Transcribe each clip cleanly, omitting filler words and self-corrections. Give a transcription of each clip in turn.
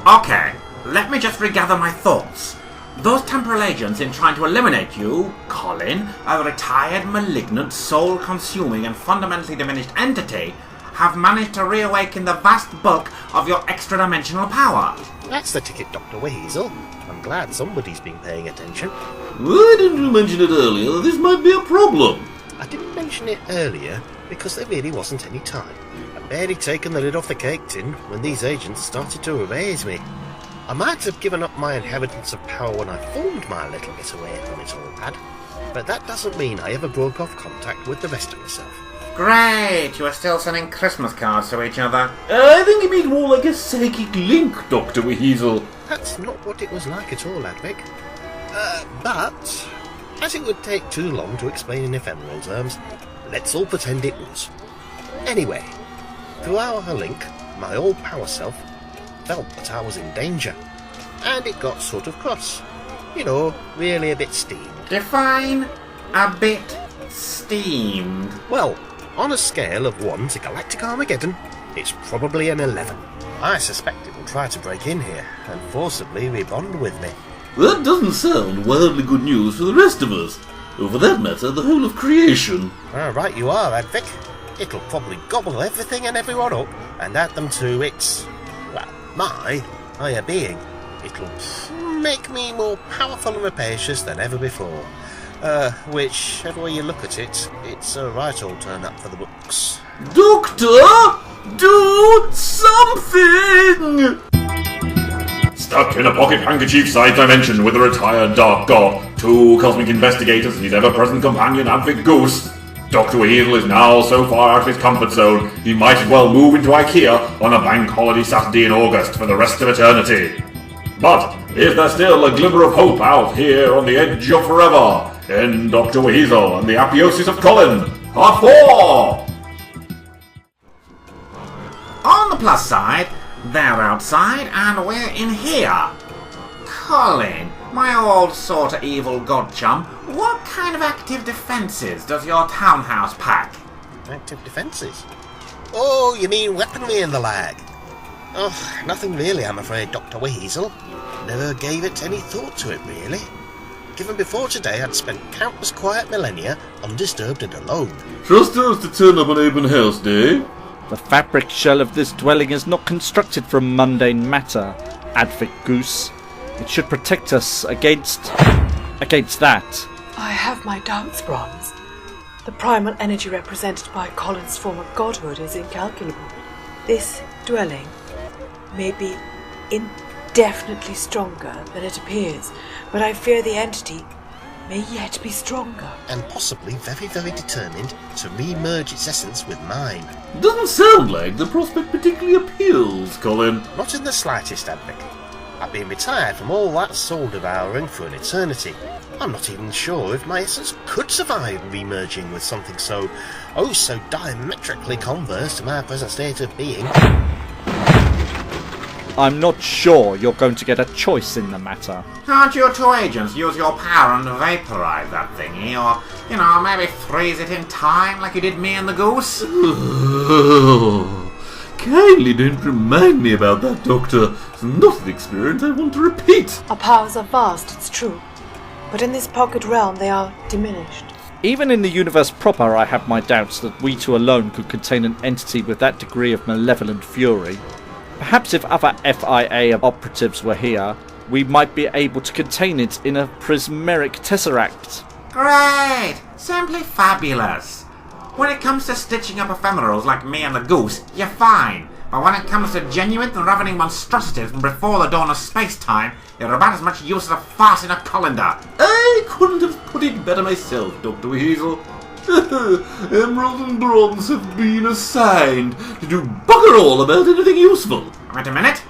Okay, let me just regather my thoughts. Those temporal agents in trying to eliminate you, Colin, a retired, malignant, soul-consuming and fundamentally diminished entity, have managed to reawaken the vast bulk of your extra-dimensional power. That's the ticket, Dr. WHeasel. I'm glad somebody's been paying attention. Why didn't you mention it earlier? This might be a problem. I didn't mention it earlier because there really wasn't any time. I'd barely taken the lid off the cake tin when these agents started to amaze me. I might have given up my inheritance of power when I formed my little getaway from it all, lad, but that doesn't mean I ever broke off contact with the rest of myself. Great, you are still sending Christmas cards to each other. I think you mean more like a psychic link, Doctor WHeasel. That's not what it was like at all, Advick. But, as it would take too long to explain in ephemeral terms, let's all pretend it was. Anyway, through our link, my old power self felt that I was in danger, and it got sort of cross. You know, really a bit steamed. Define a bit steamed. Well, on a scale of 1 to Galactic Armageddon, it's probably an 11. I suspect it will try to break in here and forcibly rebond with me. That doesn't sound wildly good news for the rest of us. Or for that matter, the whole of creation. Right you are, Advick. It'll probably gobble everything and everyone up and add them to its, well, my higher being. It'll make me more powerful and rapacious than ever before. Whichever way you look at it, it's a right old turn up for the books. Doctor! Do something! Stuck in a pocket handkerchief-sized dimension with a retired dark god, 2 cosmic investigators and his ever-present companion Advick Goose, Dr. WHeasel is now so far out of his comfort zone, he might as well move into IKEA on a bank holiday Saturday in August for the rest of eternity. But is there still a glimmer of hope out here on the edge of forever in Doctor WHeasel and the Apotheosis of Colin, Part 4? On the plus side, they're outside and we're in here. Colin, my old sort of evil god chum, what kind of active defences does your townhouse pack? Active defences? Oh, you mean weaponry and the lag? Oh, nothing really, I'm afraid, Dr. WHeasel. Never gave it any thought to it, really. Given before today I'd spent countless quiet millennia undisturbed and alone. Trust us to turn up on open house day. The fabric shell of this dwelling is not constructed from mundane matter, Advick Goose. It should protect us against that. I have my doubts, Bronze. The primal energy represented by Colin's form of godhood is incalculable. This dwelling may be indefinitely stronger than it appears, but I fear the entity may yet be stronger. And possibly very, very determined to re-merge its essence with mine. Doesn't sound like the prospect particularly appeals, Colin. Not in the slightest, Advick. I've been retired from all that soul-devouring for an eternity. I'm not even sure if my essence could survive re-merging with something so diametrically converse to my present state of being. I'm not sure you're going to get a choice in the matter. Can't your 2 agents use your power and vaporise that thingy, or, maybe freeze it in time like you did me and the goose? Kindly don't remind me about that, Doctor. It's not an experience I want to repeat. Our powers are vast, it's true, but in this pocket realm they are diminished. Even in the universe proper, I have my doubts that we two alone could contain an entity with that degree of malevolent fury. Perhaps if other FIA operatives were here, we might be able to contain it in a prismeric tesseract. Great! Simply fabulous! When it comes to stitching up ephemerals like me and the goose, you're fine. But when it comes to genuine and ravening monstrosities from before the dawn of space-time, you're about as much use as a farce in a colander. I couldn't have put it better myself, Dr. WHeasel. Emerald and Bronze have been assigned to do bugger all about anything useful. Wait a minute.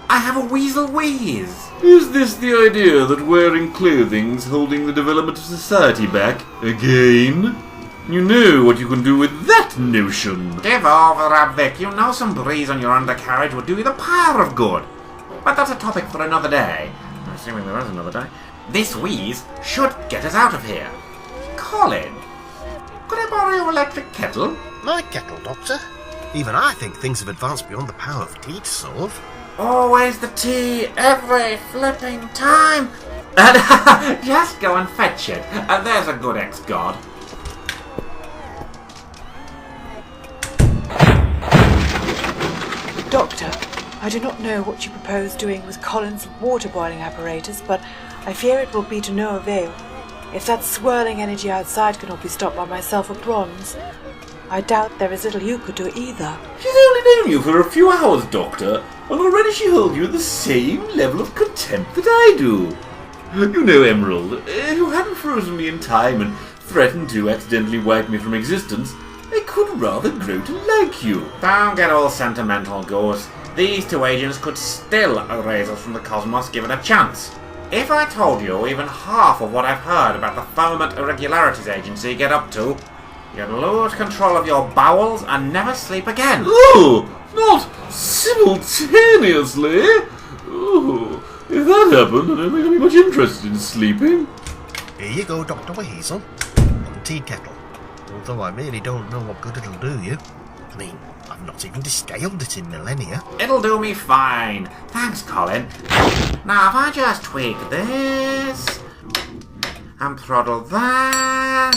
I have a weasel wheeze. Is this the idea that wearing clothing's holding the development of society back again? You know what you can do with that notion. Give over, Advick. You know some breeze on your undercarriage would do you the power of good. But that's a topic for another day. Assuming there is another day. This wheeze should get us out of here. Colin, could I borrow your electric kettle? My kettle, Doctor? Even I think things have advanced beyond the power of tea to solve. Always the tea, every flipping time. Just go and fetch it. There's a good ex-god. Doctor, I do not know what you propose doing with Colin's water-boiling apparatus, but I fear it will be to no avail. If that swirling energy outside cannot be stopped by myself or Bronze, I doubt there is little you could do either. She's only known you for a few hours, Doctor, and already she holds you at the same level of contempt that I do. You know, Emerald, if you hadn't frozen me in time and threatened to accidentally wipe me from existence, I could rather grow to like you. Don't get all sentimental, Ghost. These two agents could still erase us from the cosmos given a chance. If I told you even half of what I've heard about the Firmament Irregularities Agency get up to, you'd lose control of your bowels and never sleep again. Oh, not simultaneously. Oh, if that happened, I don't think I'd be much interested in sleeping. Here you go, Dr. WHeasel, on the tea kettle. Although I really don't know what good it'll do you. I mean, I've not even descaled it in millennia. It'll do me fine. Thanks, Colin. Now, if I just tweak this, and throttle that,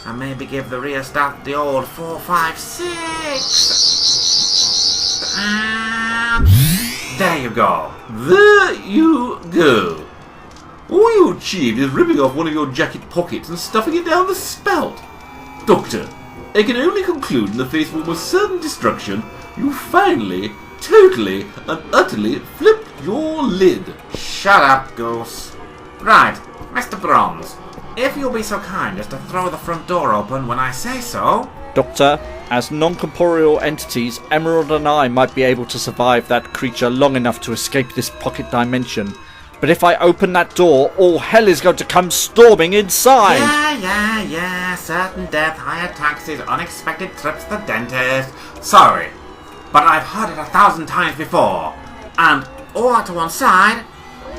and maybe give the rheostat the old 4, 5, 6, and there you go. There you go. All you achieved is ripping off one of your jacket pockets and stuffing it down the spout. Doctor, I can only conclude in the face of almost certain destruction, you finally, totally, and utterly flipped your lid. Shut up, Goose. Right, Mr. Bronze, if you'll be so kind as to throw the front door open when I say so. Doctor, as non-corporeal entities, Emerald and I might be able to survive that creature long enough to escape this pocket dimension. But if I open that door, all hell is going to come storming inside! Yeah, certain death, higher taxes, unexpected trips to the dentist. Sorry, but I've heard it 1,000 times before. And all that to one side,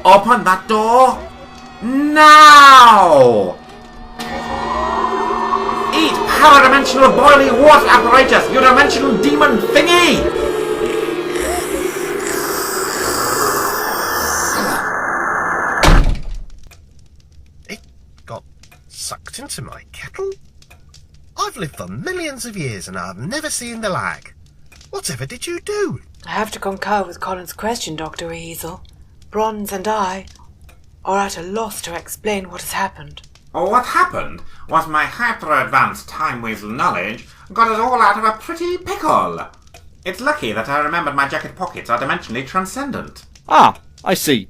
open that door now! Eat paradimensional boiling water apparatus, you dimensional demon thingy! Sucked into my kettle? I've lived for millions of years and I've never seen the lag. Whatever did you do? I have to concur with Colin's question, Dr. WHeasel. Bronze and I are at a loss to explain what has happened. What happened was my hyper-advanced time weasel knowledge got us all out of a pretty pickle. It's lucky that I remembered my jacket pockets are dimensionally transcendent. Ah, I see.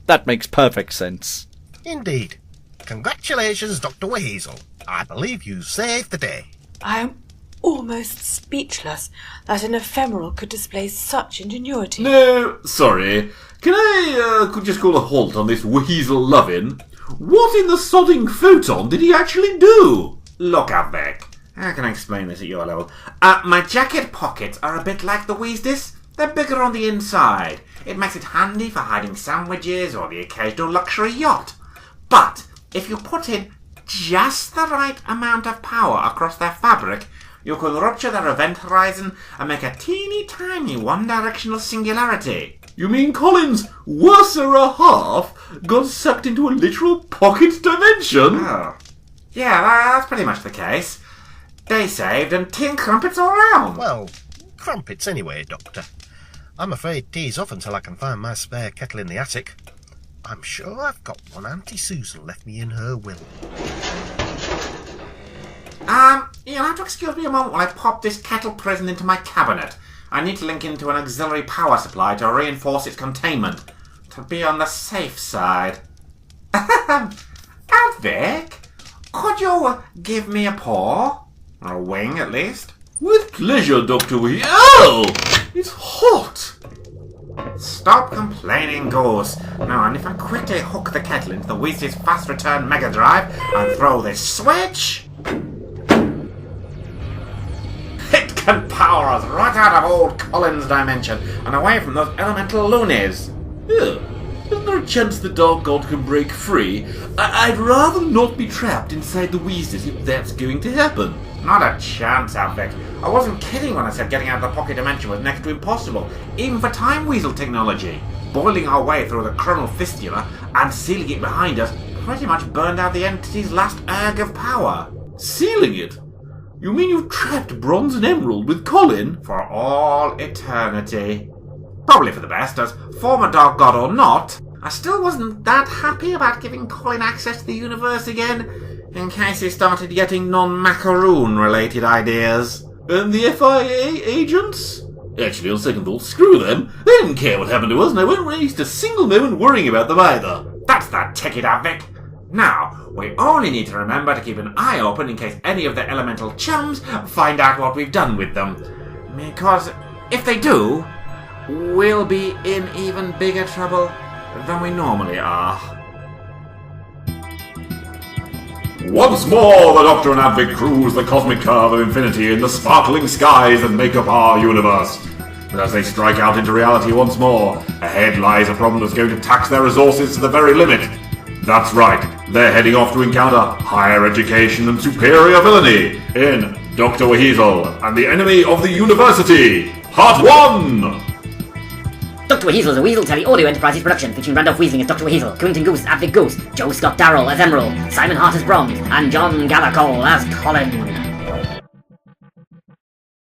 That makes perfect sense. Indeed. Congratulations, Dr. WHeasel. I believe you saved the day. I am almost speechless that an ephemeral could display such ingenuity. No, sorry. Can I could just call a halt on this WHeasel lovin'? What in the sodding photon did he actually do? Look, Advick, how can I explain this at your level? My jacket pockets are a bit like the Weasdis. They're bigger on the inside. It makes it handy for hiding sandwiches or the occasional luxury yacht. But if you put in just the right amount of power across their fabric, you can rupture their event horizon and make a teeny tiny one-directional singularity. You mean Colin's worser half got sucked into a literal pocket dimension? Oh. Yeah, that's pretty much the case. Day saved and tin crumpets all round. Well, crumpets anyway, Doctor. I'm afraid tea's off until I can find my spare kettle in the attic. I'm sure I've got one Auntie Susan left me in her will. You'll have to excuse me a moment while I pop this kettle prison into my cabinet. I need to link into an auxiliary power supply to reinforce its containment. To be on the safe side. Advick, could you give me a paw? Or a wing, at least? With pleasure, Dr. WHeasel. Oh! It's hot! Stop complaining, Goose. Now, and if I quickly hook the kettle into the Weasley's fast return mega drive and throw this switch, it can power us right out of old Colin's dimension and away from those elemental loonies. Yeah. Isn't there a chance the Dark God can break free? I'd rather not be trapped inside the Weasleys if that's going to happen. Not a chance, Advick. I wasn't kidding when I said getting out of the pocket dimension was next to impossible, even for time weasel technology. Boiling our way through the chronal fistula and sealing it behind us pretty much burned out the entity's last erg of power. Sealing it? You mean you've trapped Bronze and Emerald with Colin? For all eternity. Probably for the best, as former dark god or not, I still wasn't that happy about giving Colin access to the universe again, in case he started getting non-macaroon related ideas. And the FIA agents? Actually, on second thought, screw them. They didn't care what happened to us, and I won't waste a single moment worrying about them either. That's that ticket, Advick. Now, we only need to remember to keep an eye open in case any of the elemental chums find out what we've done with them. Because if they do, we'll be in even bigger trouble than we normally are. Once more, the Doctor and Advick cruise the cosmic curve of infinity in the sparkling skies that make up our universe. But as they strike out into reality once more, ahead lies a problem that's going to tax their resources to the very limit. That's right, they're heading off to encounter higher education and superior villainy in Doctor WHeasel and the Enemy of the University, Part 1! Doctor WHeasel is a Weasel Telly Audio Enterprises production featuring Randolph Weaseling as Dr. WHeasel, Quentin Goose as Advick Goose, Joe Scott Darrell as Emerald, Simon Hart as Bronze, and John Gallacole as Colin.